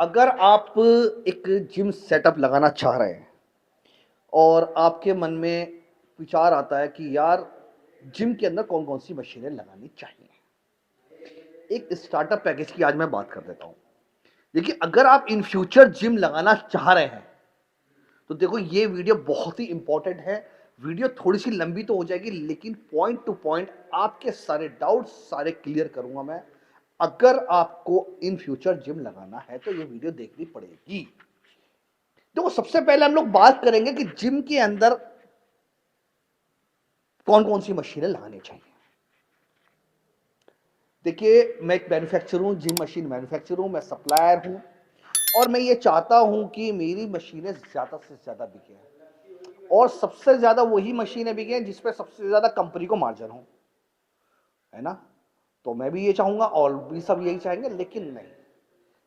अगर आप एक जिम सेटअप लगाना चाह रहे हैं और आपके मन में विचार आता है कि यार जिम के अंदर कौन-कौन सी मशीनें लगानी चाहिए। एक स्टार्टअप पैकेज की आज मैं बात कर देता हूँ। देखिए, अगर आप इन फ्यूचर जिम लगाना चाह रहे हैं, तो देखो ये वीडियो बहुत ही इंपॉर्टेंट है। वीडियो थोड़ी-सी लंबी तो हो जाएगी लेकिन पॉइंट टू पॉइंट आपके सारे डाउट्स सारे क्लियर करूँगा मैं। अगर आपको इन फ्यूचर जिम लगाना है, तो ये वीडियो देखनी पड़ेगी। देखो सबसे पहले हम लोग बात करेंगे कि जिम के अंदर कौन कौन सी मशीनें लगानी चाहिए। देखिए, मैं एक मैन्युफैक्चरर हूं, जिम मशीन मैन्युफैक्चरर हूं, मैं सप्लायर हूं और मैं ये चाहता हूं कि मेरी मशीनें ज्यादा से ज्यादा बिके और सबसे ज्यादा वही मशीनें बिके जिसपे सबसे ज्यादा कंपनी को मार्जिन हो, है ना। तो मैं भी ये चाहूंगा और भी सब यही चाहेंगे, लेकिन नहीं।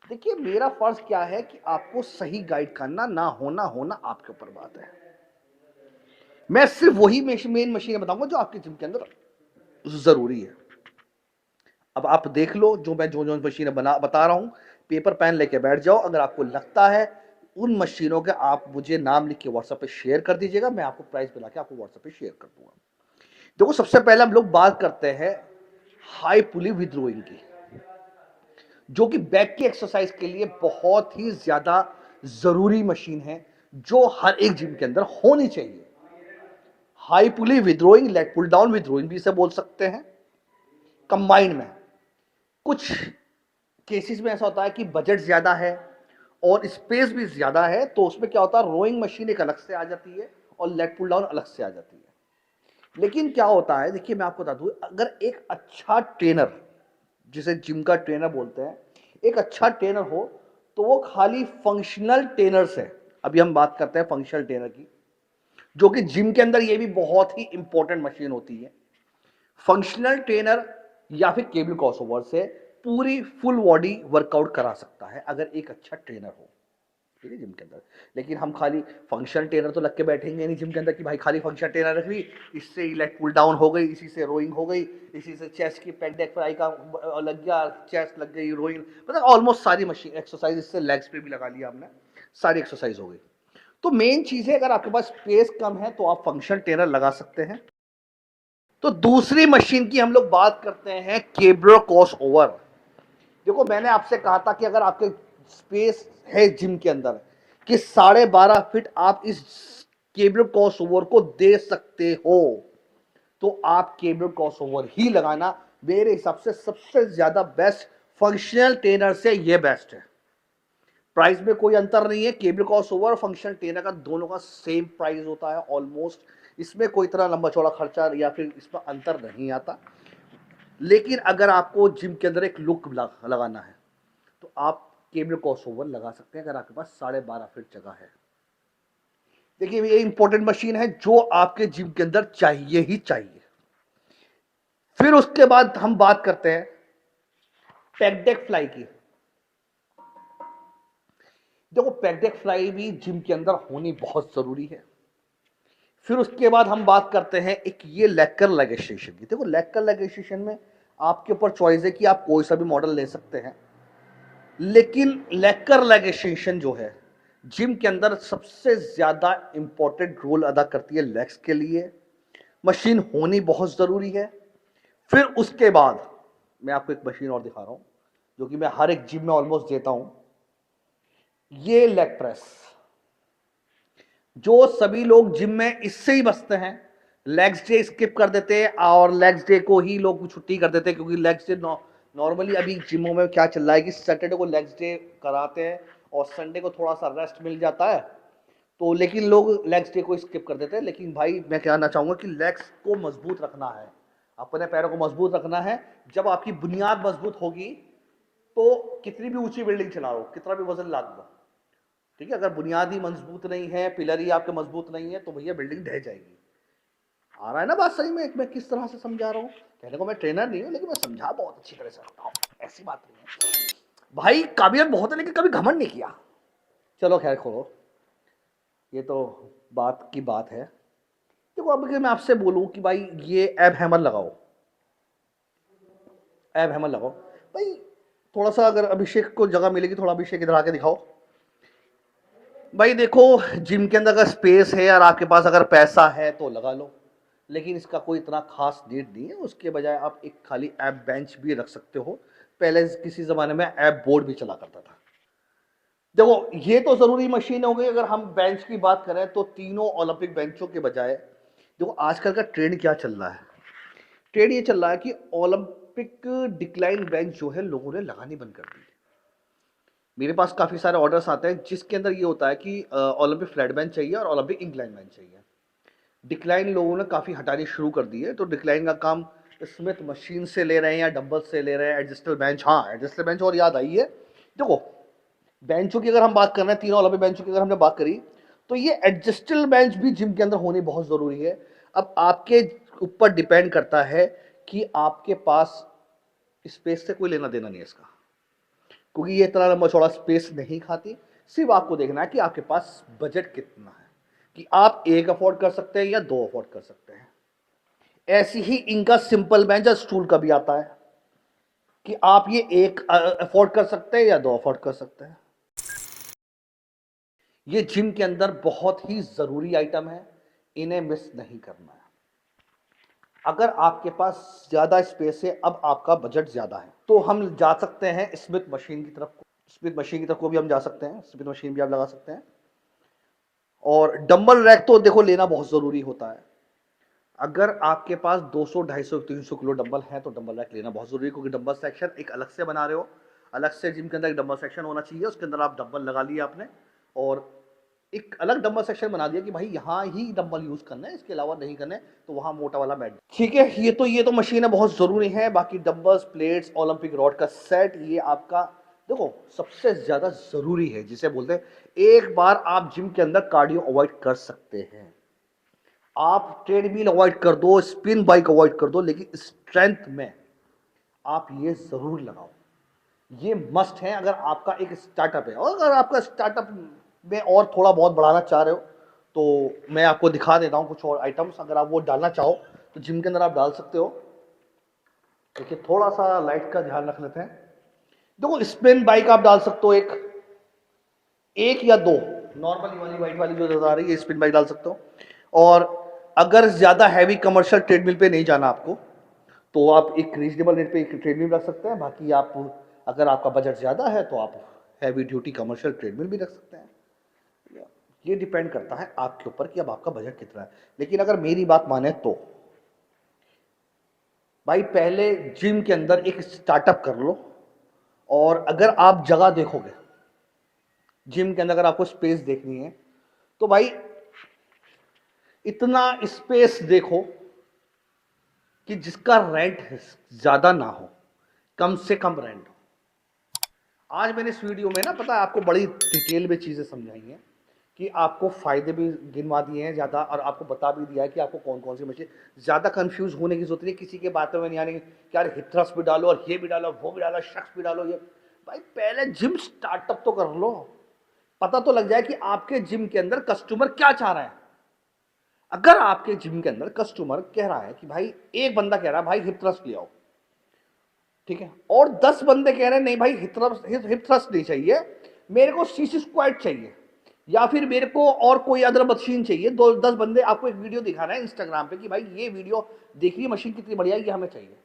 देखिए, मेरा फर्ज क्या है कि आपको सही गाइड करना, ना होना होना आपके ऊपर बात है। मैं सिर्फ वही मेन मशीनें बताऊंगा जो आपके जिम के अंदर जरूरी है। अब आप देख लो जो मशीनें बता रहा हूं, पेपर पेन लेके बैठ जाओ। अगर आपको लगता है उन मशीनों के, आप मुझे नाम लिख के व्हाट्सएप पे शेयर कर दीजिएगा, मैं आपको प्राइस बना के आपको व्हाट्सएप पे शेयर कर दूंगा। देखो सबसे पहले हम लोग बात करते हैं हाई पुली विद्रोइंग की, जो कि बैक की एक्सरसाइज के लिए बहुत ही ज्यादा जरूरी मशीन है, जो हर एक जिम के अंदर होनी चाहिए। हाई पुली withdrawing, leg pull down withdrawing भी इसे बोल सकते हैं। कंबाइंड में कुछ केसेस में ऐसा होता है कि बजट ज्यादा है और स्पेस भी ज्यादा है, तो उसमें क्या होता है, रोइंग मशीन एक अलग से आ जाती है और लेग पुल डाउन अलग से आ जाती है। लेकिन क्या होता है, देखिए मैं आपको बता दूं, अगर एक अच्छा ट्रेनर, जिसे जिम का ट्रेनर बोलते हैं, एक अच्छा ट्रेनर हो, तो वो खाली फंक्शनल ट्रेनर से, अभी हम बात करते हैं फंक्शनल ट्रेनर की, जो कि जिम के अंदर ये भी बहुत ही इंपॉर्टेंट मशीन होती है। फंक्शनल ट्रेनर या फिर केबल क्रॉसओवर से पूरी फुल बॉडी वर्कआउट करा सकता है, अगर एक अच्छा ट्रेनर हो, ठीक है, जिम के अंदर। लेकिन हम खाली फंक्शनल ट्रेनर तो लग के बैठेंगे नहीं जिम के अंदर कि भाई खाली फंक्शनल ट्रेनर रख ली, इससे लेग पुल डाउन हो गई, इसी से रोइंग हो गई, इसी से चेस्ट की पेक डेक फ्राई का लग गया, चेस्ट लग गई, रोइंग, मतलब ऑलमोस्ट सारी मशीन एक्सरसाइज, इससे लेग्स पे भी लगा लिया हमने, सारी एक्सरसाइज हो गई। तो मेन चीज है, अगर आपके पास स्पेस कम है तो आप फंक्शनल ट्रेनर लगा सकते हैं। तो दूसरी मशीन की हम लोग बात करते हैं केब्रो क्रॉस ओवर। देखो मैंने आपसे कहा था कि अगर आपके स्पेस है जिम के अंदर कि 12.5 फीट आप इस केबल क्रॉस ओवर को दे सकते हो, तो आप केबल क्रॉस ओवर ही लगाना। मेरे हिसाब से सबसे ज्यादा बेस्ट फंक्शनल ट्रेनर से ये बेस्ट है। प्राइस में कोई अंतर नहीं है, केबल क्रॉस ओवर और फंक्शनल ट्रेनर का दोनों का सेम प्राइस होता है ऑलमोस्ट। इसमें कोई तरह लंबा चौड़ा खर्चा या फिर इसमें अंतर नहीं आता। लेकिन अगर आपको जिम के अंदर एक लुक लगाना है, तो आप केबल क्रॉसओवर लगा सकते हैं, अगर आपके पास 12.5 फीट जगह है। देखिए ये इंपॉर्टेंट मशीन है जो आपके जिम के अंदर चाहिए ही चाहिए। फिर उसके बाद हम बात करते हैं पैकडेक फ्लाई की। देखो पैकडेक फ्लाई भी जिम के अंदर होनी बहुत जरूरी है। फिर उसके बाद हम बात करते हैं एक ये लेकर लेग एक्सटेंशन की। देखो लेकर लेग एक्सटेंशन में आपके ऊपर चॉइस है कि आप कोई सा भी मॉडल ले सकते हैं, लेकिन लेकर लेग एक्सटेंशन जो है जिम के अंदर सबसे ज्यादा इंपॉर्टेंट रोल अदा करती है लेग्स के लिए। मशीन होनी बहुत जरूरी है। फिर उसके बाद मैं आपको एक मशीन और दिखा रहा हूं, जो कि मैं हर एक जिम में ऑलमोस्ट देता हूं, ये लेग प्रेस, जो सभी लोग जिम में इससे ही बसते हैं। लेग्स डे स्किप कर देते हैं और लेग्स डे को ही लोग छुट्टी कर देते हैं, क्योंकि लेग्स डे नॉर्मली अभी जिमों में क्या चल रहा है कि सैटरडे को लेग्स डे कराते हैं और संडे को थोड़ा सा रेस्ट मिल जाता है, तो लेकिन लोग लेग्स डे को स्किप कर देते हैं। लेकिन भाई मैं कहना चाहूंगा कि लेग्स को मजबूत रखना है, अपने पैरों को मजबूत रखना है। जब आपकी बुनियाद मजबूत होगी, तो कितनी भी ऊंची बिल्डिंग चला लो, कितना भी वजन लाद लो, ठीक है, अगर बुनियाद ही मजबूत नहीं है, पिलर ही आपके मजबूत नहीं है, तो भैया बिल्डिंग ढह जाएगी। आ रहा है ना बात सही में, मैं किस तरह से समझा रहा हूँ। कहने को मैं ट्रेनर नहीं हूँ, लेकिन मैं समझा बहुत अच्छी तरह से रहा हूँ, ऐसी बात नहीं है। भाई काबिलियत बहुत है, लेकिन कभी घमंड नहीं किया। चलो खैर खोलो, ये तो बात की बात है। देखो अब अगर मैं आपसे बोलूं कि भाई ये एब हैमर लगाओ, एब हैमर लगाओ, भाई थोड़ा सा अगर अभिषेक को जगह मिलेगी, थोड़ा अभिषेक इधर आके दिखाओ। भाई देखो, जिम के अंदर अगर स्पेस है और आपके पास अगर पैसा है तो लगा लो, लेकिन इसका कोई इतना खास नीड नहीं है। उसके बजाय आप एक खाली ऐप बेंच भी रख सकते हो। पहले किसी ज़माने में ऐप बोर्ड भी चला करता था। देखो, ये तो ज़रूरी मशीन हो गई। अगर हम बेंच की बात करें तो तीनों ओलंपिक बेंचों के बजाय, देखो आजकल का ट्रेंड क्या चल रहा है। ट्रेंड ये चल रहा है कि ओलंपिक डिक्लाइन बेंच जो है लोगों ने लगानी बंद कर दी। मेरे पास काफ़ी सारे ऑर्डर्स आते हैं जिसके अंदर ये होता है कि ओलंपिक फ्लैट बेंच चाहिए और ओलंपिक इंक्लाइन बेंच चाहिए। डिक्लाइन लोगों ने काफ़ी हटानी शुरू कर दी है, तो डिक्लाइन का काम स्मिथ मशीन से ले रहे हैं या डंबल से ले रहे हैं। एडजस्टेबल बेंच, हाँ एडजस्टेबल बेंच, और याद आई है, देखो बेंचों की अगर हम बात कर रहे हैं, तीनों ओलंपिक बेंचों की अगर हमने बात करी, तो ये एडजस्टेबल बेंच भी जिम के अंदर होनी बहुत ज़रूरी है। अब आपके ऊपर डिपेंड करता है कि आपके पास स्पेस से कोई लेना देना नहीं है इसका, क्योंकि ये इतना लंबा चौड़ा स्पेस नहीं खाती। सिर्फ आपको देखना है कि आपके पास बजट कितना है, कि आप एक अफोर्ड कर सकते हैं या दो अफोर्ड कर सकते हैं। ऐसी ही इनका सिंपल बेंच या स्टूल का भी आता है कि आप ये एक अफोर्ड कर सकते हैं या दो अफोर्ड कर सकते हैं। ये जिम के अंदर बहुत ही जरूरी आइटम है, इन्हें मिस नहीं करना है। अगर आपके पास ज्यादा स्पेस है, अब आपका बजट ज्यादा है, तो हम जा सकते हैं स्मिथ मशीन की तरफ। स्मिथ मशीन की तरफ को भी हम जा सकते हैं, स्मिथ मशीन भी आप लगा सकते हैं। और डंबल रैक तो देखो लेना बहुत जरूरी होता है। अगर आपके पास 200, 250, 300 किलो डंबल है तो डंबल रैक लेना बहुत जरूरी है, क्योंकि डंबल सेक्शन एक अलग से बना रहे हो। अलग से जिम के अंदर एक डंबल सेक्शन होना चाहिए, उसके अंदर आप डंबल लगा लिए आपने, और एक अलग डंबल सेक्शन बना दिया कि भाई यहाँ ही डंबल यूज करना है, इसके अलावा नहीं करना है, तो वहां मोटा वाला बैठ। ठीक है, ये तो मशीनें बहुत जरूरी है। बाकी डंबल्स, प्लेट्स, ओलंपिक रॉड का सेट, ये आपका देखो सबसे ज्यादा जरूरी है, जिसे बोलते हैं एक बार आप जिम के अंदर कार्डियो अवॉइड कर सकते हैं। आप ट्रेडमिल अवॉइड कर दो, स्पिन बाइक अवॉइड कर दो, लेकिन स्ट्रेंथ में आप ये जरूर लगाओ। ये मस्ट है अगर आपका एक स्टार्टअप है। और अगर आपका स्टार्टअप में और थोड़ा बहुत बढ़ाना चाह रहे हो, तो मैं आपको दिखा देता हूँ कुछ और आइटम्स। अगर आप वो डालना चाहो तो जिम के अंदर आप डाल सकते हो। देखिए, थोड़ा सा लाइट का ध्यान रख लेते हैं। देखो, स्पिन बाइक आप डाल सकते हो, एक एक या दो, नॉर्मली वाली वाइट वाली जो नजर आ रही है, स्पिन बाइक डाल सकते हो। और अगर ज्यादा हैवी कमर्शियल ट्रेडमिल पे नहीं जाना आपको, तो आप एक रीजनेबल रेट पे एक ट्रेडमिल रख सकते हैं। बाकी आप, अगर आपका बजट ज़्यादा है तो आप हैवी ड्यूटी कमर्शियल ट्रेडमिल भी रख सकते हैं। ये डिपेंड करता है आपके ऊपर कि अब आपका बजट कितना है। लेकिन अगर मेरी बात माने तो भाई, पहले जिम के अंदर एक स्टार्टअप कर लो। और अगर आप जगह देखोगे जिम के अंदर, अगर आपको स्पेस देखनी है, तो भाई इतना स्पेस देखो कि जिसका रेंट ज्यादा ना हो, कम से कम रेंट हो। आज मैंने इस वीडियो में ना, पता है आपको, बड़ी डिटेल में चीज़ें समझाई हैं कि आपको फ़ायदे भी गिनवा दिए हैं ज़्यादा, और आपको बता भी दिया है कि आपको कौन कौन सी मशीन। ज़्यादा कंफ्यूज होने की जरूरत नहीं, किसी के बातों में नहीं आने की कि यार हिप थ्रस्ट भी डालो और ये भी डालो, वो भी डालो, शख्स भी डालो। ये भाई पहले जिम स्टार्टअप तो कर लो, पता तो लग जाए कि आपके जिम के अंदर कस्टमर क्या चाह रहा है। अगर आपके जिम के अंदर कस्टमर कह रहा है कि भाई, एक बंदा कह रहा है भाई हिप थ्रस्ट ले आओ, ठीक है, और 10 बंदे कह रहे हैं नहीं भाई हिप थ्रस्ट नहीं चाहिए, मेरे को सीसी स्क्वाट चाहिए, या फिर मेरे को और कोई अदर मशीन चाहिए। 10 बंदे आपको एक वीडियो दिखा रहे हैं इंस्टाग्राम पे कि भाई ये वीडियो देखिए, मशीन कितनी बढ़िया है, ये हमें चाहिए।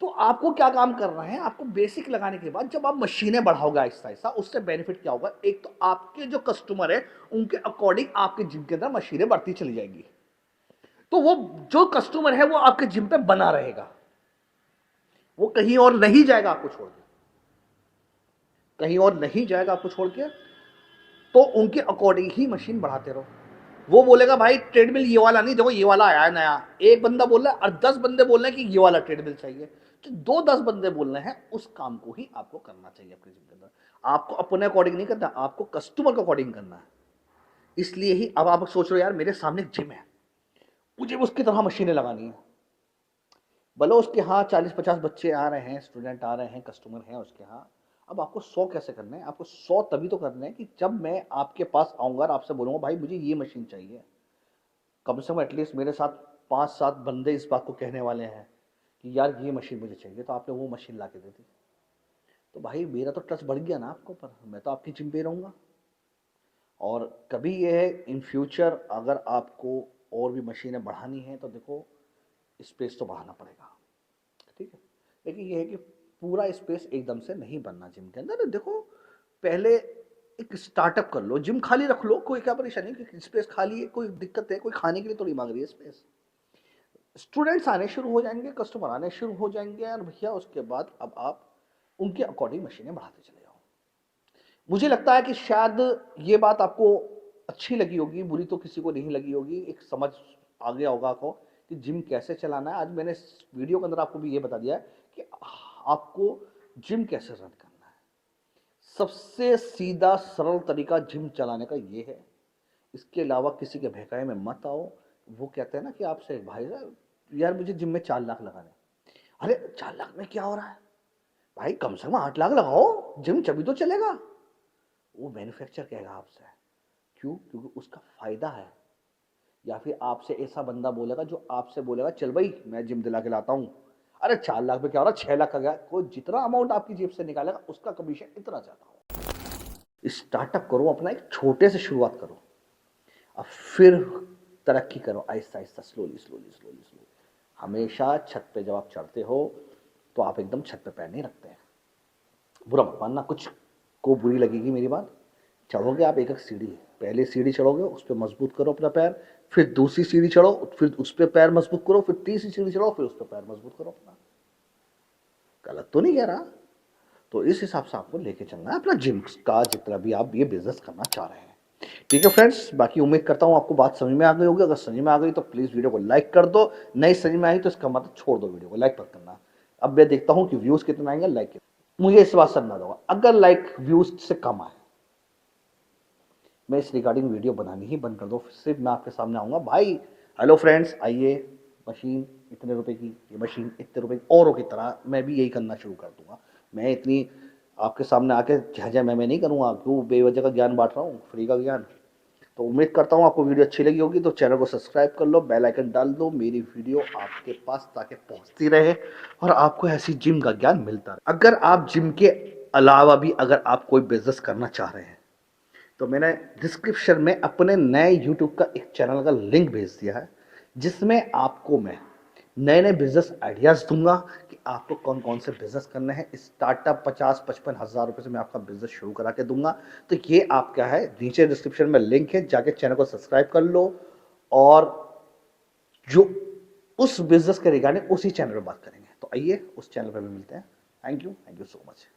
तो आपको क्या काम करना है, आपको बेसिक लगाने के बाद जब आप मशीनें बढ़ाओगे आहिस्ता आहिस्ता, उससे बेनिफिट क्या होगा, एक तो आपके जो कस्टमर है उनके अकॉर्डिंग आपके जिम के अंदर मशीनें बढ़ती चली जाएंगी। तो वो जो कस्टमर है वो आपके जिम पे बना रहेगा, वो कहीं और नहीं जाएगा आपको छोड़ के, कहीं और नहीं जाएगा आपको छोड़ के। तो उनके अकॉर्डिंग ही मशीन बढ़ाते रहो। वो बोलेगा भाई ट्रेडमिल ये वाला नहीं, देखो ये वाला आया है नया, एक बंदा बोल रहा है और 10 बंदे बोल रहे हैं कि ये वाला ट्रेडमिल चाहिए, तो 10 बंदे बोल रहे हैं, उस काम को ही आपको करना चाहिए अपने जिम के अंदर। आपको अपने अकॉर्डिंग नहीं करना, आपको कस्टमर के अकॉर्डिंग करना है। इसलिए ही अब आप सोच रहे हो यार मेरे सामने एक जिम है, मुझे उसकी तरह मशीनें लगानी है। भले उसके यहाँ 40-50 बच्चे आ रहे हैं, स्टूडेंट आ रहे हैं, कस्टमर हैं उसके यहाँ, अब आपको 100 कैसे करने हैं? आपको 100 तभी तो करने हैं कि जब मैं आपके पास आऊँगा और आपसे बोलूँगा भाई मुझे ये मशीन चाहिए, कम से कम एटलीस्ट मेरे साथ 5-7 बंदे इस बात को कहने वाले हैं कि यार ये मशीन मुझे चाहिए, तो आपने वो मशीन ला के दे दी। तो भाई मेरा तो ट्रस्ट बढ़ गया ना आपको, पर मैं तो आपकी जिम पे रहूँगा। और कभी ये है इन फ्यूचर अगर आपको और भी मशीनें बढ़ानी है तो देखो स्पेस तो बढ़ाना पड़ेगा, ठीक है। लेकिन ये है कि पूरा स्पेस एकदम से नहीं बनना जिम के अंदर। देखो पहले एक स्टार्टअप कर लो, जिम खाली रख लो, कोई क्या परेशानी है, क्योंकि स्पेस खाली है, कोई दिक्कत है, कोई खाने के लिए थोड़ी मांग रही है स्पेस। स्टूडेंट्स आने शुरू हो जाएंगे, कस्टमर आने शुरू हो जाएंगे, और भैया उसके बाद अब आप उनके अकॉर्डिंग मशीनें बढ़ाते चले जाओ। मुझे लगता है कि शायद ये बात आपको अच्छी लगी होगी, बुरी तो किसी को नहीं लगी होगी, एक समझ आ गया होगा आपको कि जिम कैसे चलाना है। आज मैंने इस वीडियो के अंदर आपको भी ये बता दिया है कि आपको जिम कैसे रन करना है। सबसे सीधा सरल तरीका जिम चलाने का ये है, इसके अलावा किसी के बहकावे में मत आओ। वो कहते हैं ना कि आपसे भाई साहब यार मुझे जिम में 4 लाख लगाने, अरे 4 लाख में क्या हो रहा है भाई, कम से कम 8 लाख लगाओ, जिम तभी तो चलेगा। वो मैन्युफैक्चर कहेगा आपसे, क्यों? क्योंकि उसका फायदा है। या फिर आपसे ऐसा बंदा बोलेगा जो आपसे बोलेगा चल भाई मैं जिम दिला के लाता हूँ, अरे 4 लाख में क्या हो रहा है, 6 लाख का गया, कोई जितना अमाउंट आपकी जेब से निकालेगा उसका कमीशन इतना ज्यादा हो। स्टार्टअप करो अपना, एक छोटे से शुरुआत करो, अब फिर तरक्की करो Aahista Aahista, slowly slowly slowly slowly. हमेशा छत पे जब आप चढ़ते हो तो आप एकदम छत पे पैर नहीं रखते हैं। बुरा मत मानना, कुछ को बुरी लगेगी मेरी बात। चढ़ोगे आप एक एक सीढ़ी, पहले सीढ़ी चढ़ोगे उस पर मजबूत करो अपना पैर, फिर दूसरी सीढ़ी चढ़ो, फिर उस पर पैर मजबूत करो, फिर तीसरी सीढ़ी चढ़ो, फिर उस पर पैर मजबूत करो अपना। गलत तो नहीं कह रहा। तो इस हिसाब से आपको लेके चलना है अपना जिम का, जितना भी आप ये बिजनेस करना चाह रहे हैं। ठीक है फ्रेंड्स, बाकी उम्मीद करता हूँ आपको बात समझ में आ गई होगी। अगर समझ में आ गई तो प्लीज़ वीडियो को लाइक कर दो, नहीं समझ में आई तो इसका मतलब छोड़ दो, वीडियो को लाइक मत करना। अब मैं देखता हूँ कि व्यूज़ कितने आएंगे, लाइक मुझे इस बात से अंदाजा होगा। अगर लाइक व्यूज़ से कम आए मैं इस रिगार्डिंग वीडियो बनानी ही बंद कर दो, सिर्फ मैं आपके सामने आऊँगा भाई हेलो फ्रेंड्स आइए, मशीन इतने रुपए की, ये मशीन इतने रुपए की, औरों की तरह मैं भी यही करना शुरू कर दूंगा। मैं इतनी आपके सामने आके झझा मैं नहीं करूँगा, क्यों बेवजह का ज्ञान बांट रहा हूँ, फ्री का ज्ञान। तो उम्मीद करता हूँ आपको वीडियो अच्छी लगी होगी, तो चैनल को सब्सक्राइब कर लो, बेल आइकन डाल दो, मेरी वीडियो आपके पास ताकि पहुँचती रहे और आपको ऐसी जिम का ज्ञान मिलता रहे। अगर आप जिम के अलावा भी अगर आप कोई बिजनेस करना चाह रहे हैं तो मैंने डिस्क्रिप्शन में अपने नए यूट्यूब का एक चैनल का लिंक भेज दिया है, जिसमें आपको मैं नए नए बिजनेस आइडियाज़ दूंगा कि आपको कौन कौन से बिजनेस करने हैं। स्टार्टअप 50-55 हज़ार रुपये से मैं आपका बिजनेस शुरू करा के दूंगा। तो ये आप क्या है, नीचे डिस्क्रिप्शन में लिंक है, जाके चैनल को सब्सक्राइब कर लो, और जो उस बिजनेस के रिगार्डिंग उसी चैनल पर बात करेंगे। तो आइए उस चैनल पर भी मिलते हैं। Thank you so much.